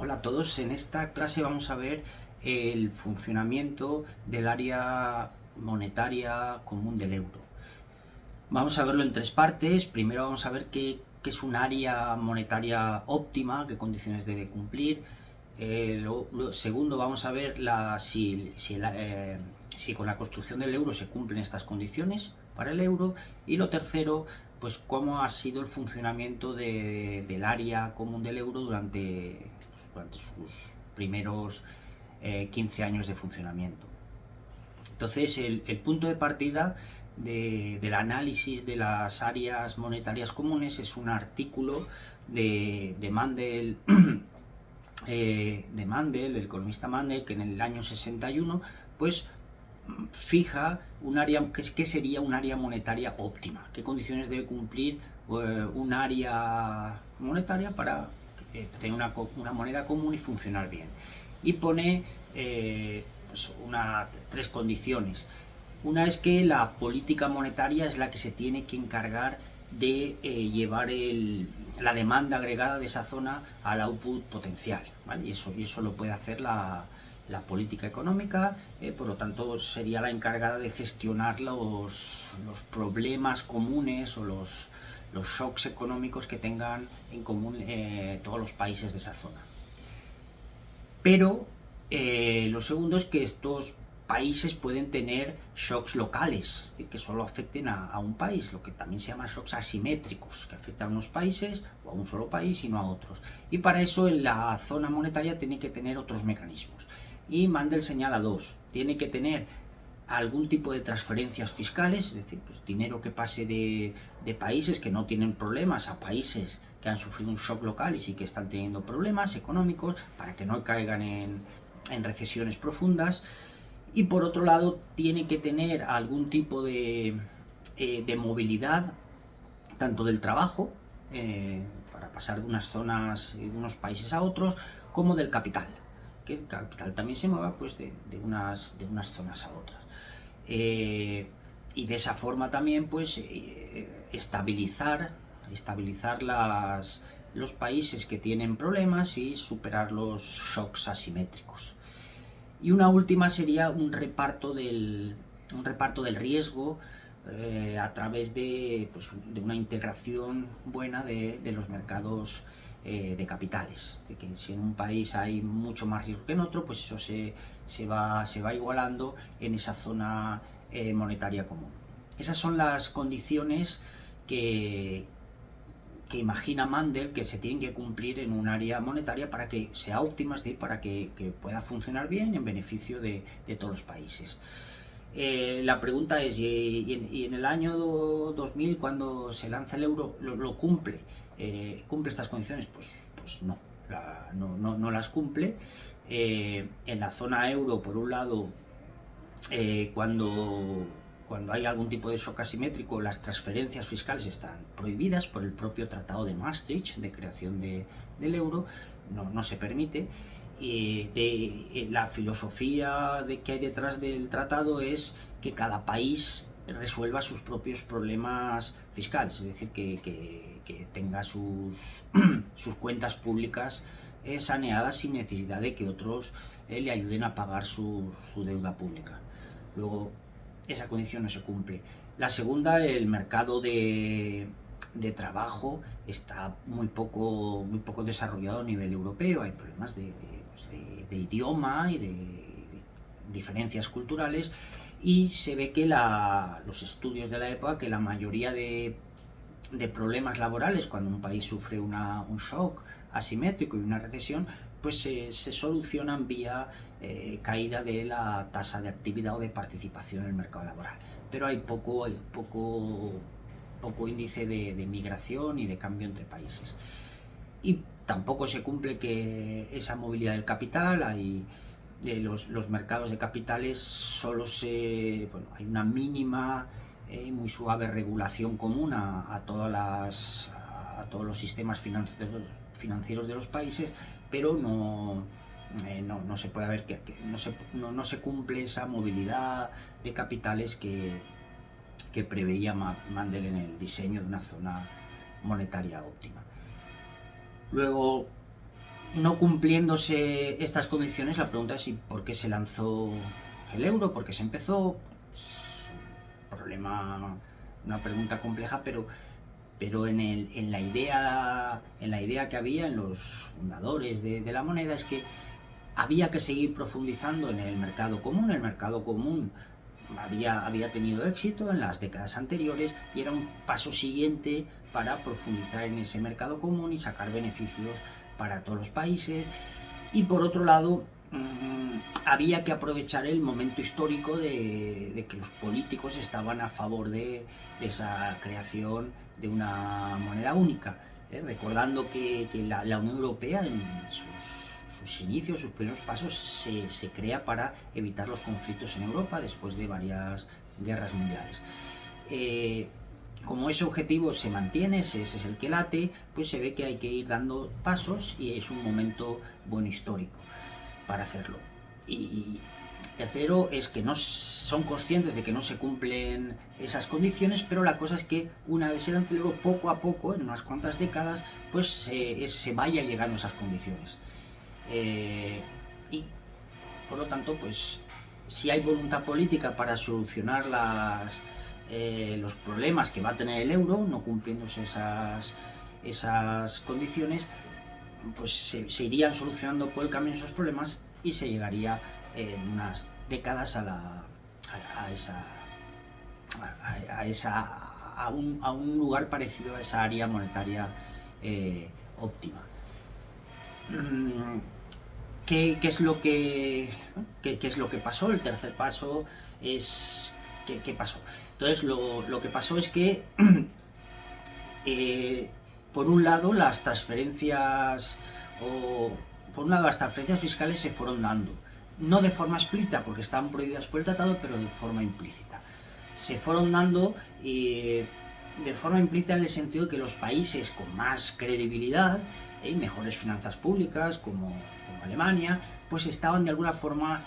Hola a todos, en esta clase vamos a ver el funcionamiento del área monetaria común del euro. Vamos a verlo en tres partes. Primero vamos a ver qué es un área monetaria óptima, qué condiciones debe cumplir. Segundo vamos a ver si con la construcción del euro se cumplen estas condiciones para el euro. Y lo tercero, pues cómo ha sido el funcionamiento del área común del euro durante sus primeros 15 años de funcionamiento. Entonces, el punto de partida del análisis de las áreas monetarias comunes es un artículo de Mandel, del economista Mandel, que en el año 61 pues fija un área, ¿qué sería un área monetaria óptima? ¿Qué condiciones debe cumplir un área monetaria para tener una moneda común y funcionar bien? Y pone pues tres condiciones. Una es que la política monetaria es la que se tiene que encargar de llevar la demanda agregada de esa zona al output potencial, ¿vale? Y eso lo puede hacer la política económica, por lo tanto sería la encargada de gestionar los problemas comunes o los shocks económicos que tengan en común todos los países de esa zona. Pero lo segundo es que estos países pueden tener shocks locales, es decir, que solo afecten a un país, lo que también se llama shocks asimétricos, que afectan a unos países o a un solo país y no a otros. Y para eso en la zona monetaria tiene que tener otros mecanismos. Y Mandel señala dos. Tiene que tener algún tipo de transferencias fiscales, es decir, pues dinero que pase de países que no tienen problemas a países que han sufrido un shock local y sí que están teniendo problemas económicos para que no caigan en recesiones profundas. Y por otro lado, tiene que tener algún tipo de movilidad, tanto del trabajo, para pasar de unas zonas, de unos países a otros, como del capital, que el capital también se mueva pues, de unas zonas a otras. Y de esa forma también pues estabilizar los países que tienen problemas y superar los shocks asimétricos. Y una última sería un reparto del riesgo a través de una integración buena de los mercados de capitales. De que si en un país hay mucho más riesgo que en otro, pues eso se va igualando en esa zona monetaria común. Esas son las condiciones que imagina Mandel que se tienen que cumplir en un área monetaria para que sea óptima, es decir, para que pueda funcionar bien en beneficio de todos los países. La pregunta es, ¿y en el año 2000, cuando se lanza el euro, lo cumple? ¿Cumple estas condiciones? Pues no, no las cumple. En la zona euro, por un lado, cuando hay algún tipo de shock asimétrico, las transferencias fiscales están prohibidas por el propio Tratado de Maastricht de creación del euro, no se permite. La filosofía que hay detrás del tratado es que cada país resuelva sus propios problemas fiscales, es decir, que tenga sus cuentas públicas saneadas sin necesidad de que otros le ayuden a pagar su deuda pública. Luego, esa condición no se cumple. La segunda, el mercado de trabajo está muy poco desarrollado a nivel europeo. Hay problemas de idioma y de diferencias culturales, y se ve que los estudios de la época, que la mayoría de problemas laborales cuando un país sufre un shock asimétrico y una recesión, pues se solucionan vía caída de la tasa de actividad o de participación en el mercado laboral. Pero hay poco índice de migración y de cambio entre países. Y tampoco se cumple que esa movilidad del capital, los mercados de capitales hay una mínima y muy suave regulación común a todos los sistemas financieros de los países, pero no se puede ver no se cumple esa movilidad de capitales que preveía Mandel en el diseño de una zona monetaria óptima. Luego, no cumpliéndose estas condiciones, la pregunta es por qué se lanzó el euro, por qué se empezó. Problema, una pregunta compleja, pero en la idea que había en los fundadores de la moneda es que había que seguir profundizando en el mercado común. El mercado común había tenido éxito en las décadas anteriores y era un paso siguiente para profundizar en ese mercado común y sacar beneficios para todos los países. Y por otro lado, había que aprovechar el momento histórico de que los políticos estaban a favor de esa creación de una moneda única, recordando que la Unión Europea en sus inicios, sus primeros pasos, se crea para evitar los conflictos en Europa después de varias guerras mundiales. Como ese objetivo se mantiene, ese es el que late, pues se ve que hay que ir dando pasos y es un momento bueno histórico para hacerlo. Y tercero es que no son conscientes de que no se cumplen esas condiciones, pero la cosa es que una vez se lance el euro, poco a poco, en unas cuantas décadas, pues se vaya llegando a esas condiciones. Y por lo tanto, pues si hay voluntad política para solucionar los problemas que va a tener el euro, no cumpliéndose esas condiciones, pues se irían solucionando por el camino esos problemas y se llegaría en unas décadas a un lugar parecido a esa área monetaria óptima. ¿Qué es lo que pasó? El tercer paso es ¿qué pasó? Entonces lo que pasó es que por un lado las transferencias fiscales se fueron dando, no de forma explícita porque estaban prohibidas por el tratado, pero de forma implícita. Se fueron dando de forma implícita en el sentido de que los países con más credibilidad y mejores finanzas públicas, como Alemania, pues estaban de alguna forma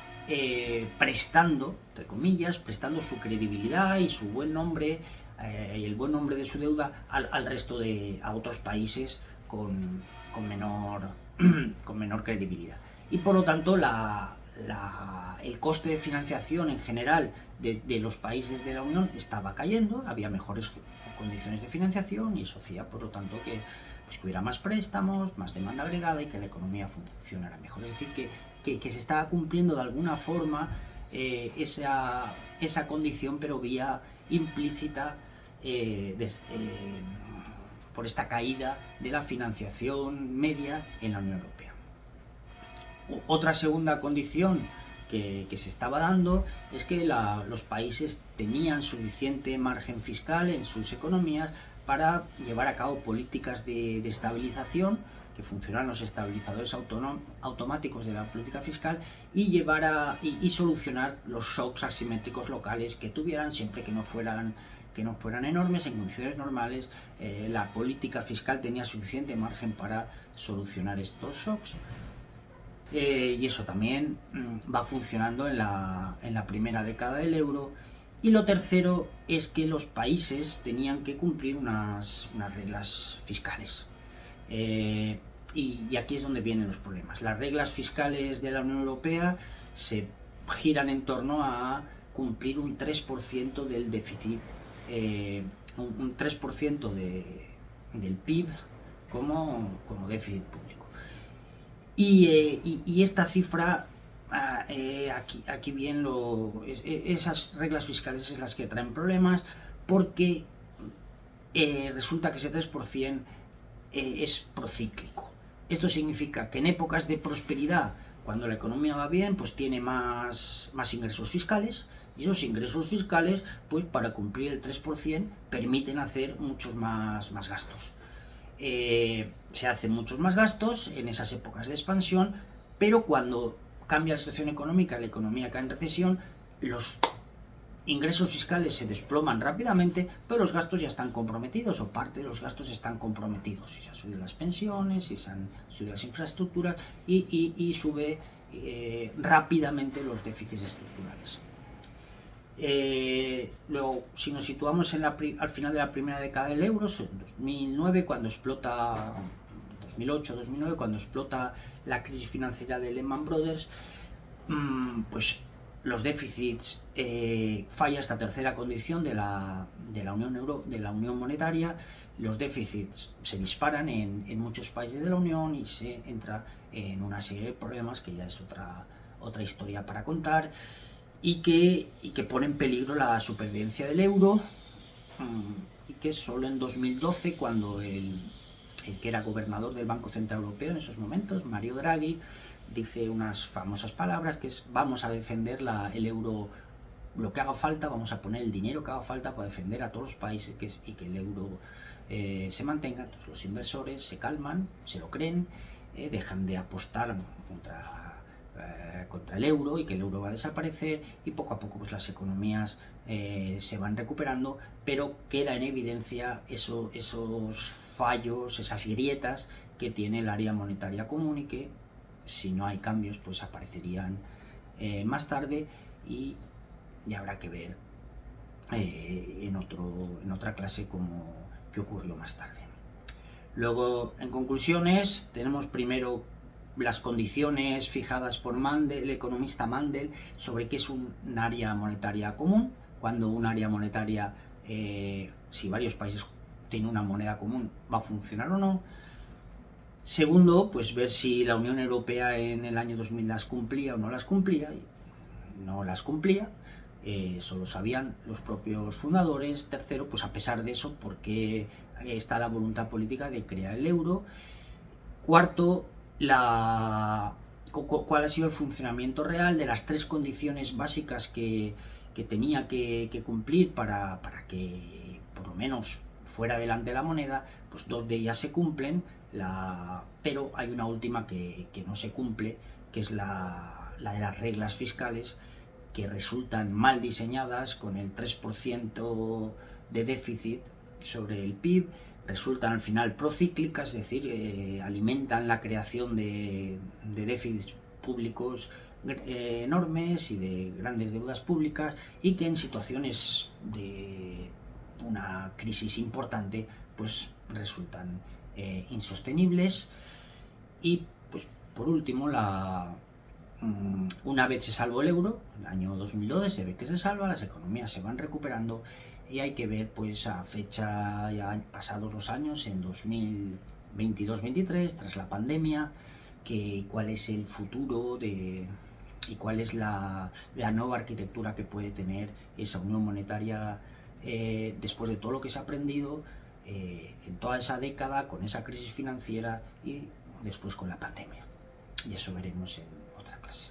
prestando, entre comillas, prestando su credibilidad y su buen nombre y el buen nombre de su deuda al resto a otros países con menor credibilidad. Y por lo tanto el coste de financiación en general de los países de la Unión estaba cayendo, había mejores condiciones de financiación y eso hacía, por lo tanto, que hubiera más préstamos, más demanda agregada y que la economía funcionara mejor. Es decir, que se estaba cumpliendo de alguna forma esa condición, pero vía implícita por esta caída de la financiación media en la Unión Europea. Otra segunda condición que se estaba dando es que los países tenían suficiente margen fiscal en sus economías para llevar a cabo políticas de estabilización, que funcionan los estabilizadores automáticos de la política fiscal, y solucionar los shocks asimétricos locales que tuvieran, siempre que no fueran enormes. En condiciones normales la política fiscal tenía suficiente margen para solucionar estos shocks. Y eso también va funcionando en la primera década del euro. Y lo tercero es que los países tenían que cumplir unas reglas fiscales. Y aquí es donde vienen los problemas. Las reglas fiscales de la Unión Europea se giran en torno a cumplir un 3% del déficit, un 3% del PIB como déficit público. Y esta cifra, aquí bien esas reglas fiscales es las que traen problemas, porque resulta que ese 3% es procíclico. Esto significa que en épocas de prosperidad, cuando la economía va bien, pues tiene más ingresos fiscales, y esos ingresos fiscales, pues para cumplir el 3%, permiten hacer muchos más gastos. Se hacen muchos más gastos en esas épocas de expansión, pero cuando cambia la situación económica, la economía cae en recesión, los ingresos fiscales se desploman rápidamente, pero los gastos ya están comprometidos, o parte de los gastos están comprometidos. Si se han subido las pensiones, si se han subido las infraestructuras, y sube rápidamente los déficits estructurales. Luego, si nos situamos al final de la primera década del euro, en 2009, cuando explota, 2008-2009, cuando explota la crisis financiera de Lehman Brothers, pues los déficits, falla esta tercera condición de la Unión Monetaria, los déficits se disparan en muchos países de la Unión y se entra en una serie de problemas que ya es otra historia para contar, y que pone en peligro la supervivencia del euro, y que solo en 2012, cuando el que era gobernador del Banco Central Europeo en esos momentos, Mario Draghi, dice unas famosas palabras que es: vamos a defender el euro lo que haga falta, vamos a poner el dinero que haga falta para defender a todos los países y que el euro se mantenga. Entonces los inversores se calman, se lo creen, dejan de apostar contra el euro y que el euro va a desaparecer, y poco a poco pues las economías se van recuperando, pero queda en evidencia esos fallos, esas grietas que tiene el área monetaria común, y que si no hay cambios pues aparecerían más tarde, y habrá que ver en otra clase qué ocurrió más tarde. Luego, en conclusiones, tenemos primero las condiciones fijadas por Mandel, el economista Mandel, sobre qué es un área monetaria común, cuando un área monetaria, si varios países tienen una moneda común, va a funcionar o no. Segundo, pues ver si la Unión Europea en el año 2000 las cumplía o no las cumplía, y no las cumplía, eso lo sabían los propios fundadores. Tercero, pues a pesar de eso, ¿por qué está la voluntad política de crear el euro? Cuarto, cuál ha sido el funcionamiento real de las tres condiciones básicas que tenía que cumplir para que por lo menos fuera adelante la moneda. Pues dos de ellas se cumplen, pero hay una última que no se cumple, que es la de las reglas fiscales, que resultan mal diseñadas, con el 3% de déficit sobre el PIB, resultan al final procíclicas, es decir, alimentan la creación de déficits públicos enormes y de grandes deudas públicas, y que en situaciones de una crisis importante pues resultan insostenibles. Y pues por último, una vez se salvó el euro, en el año 2012 se ve que se salva, las economías se van recuperando, y hay que ver pues a fecha, ya pasados los años, en 2022-23, tras la pandemia, cuál es el futuro y cuál es la nueva arquitectura que puede tener esa unión monetaria después de todo lo que se ha aprendido en toda esa década, con esa crisis financiera y después con la pandemia. Y eso veremos en otra clase.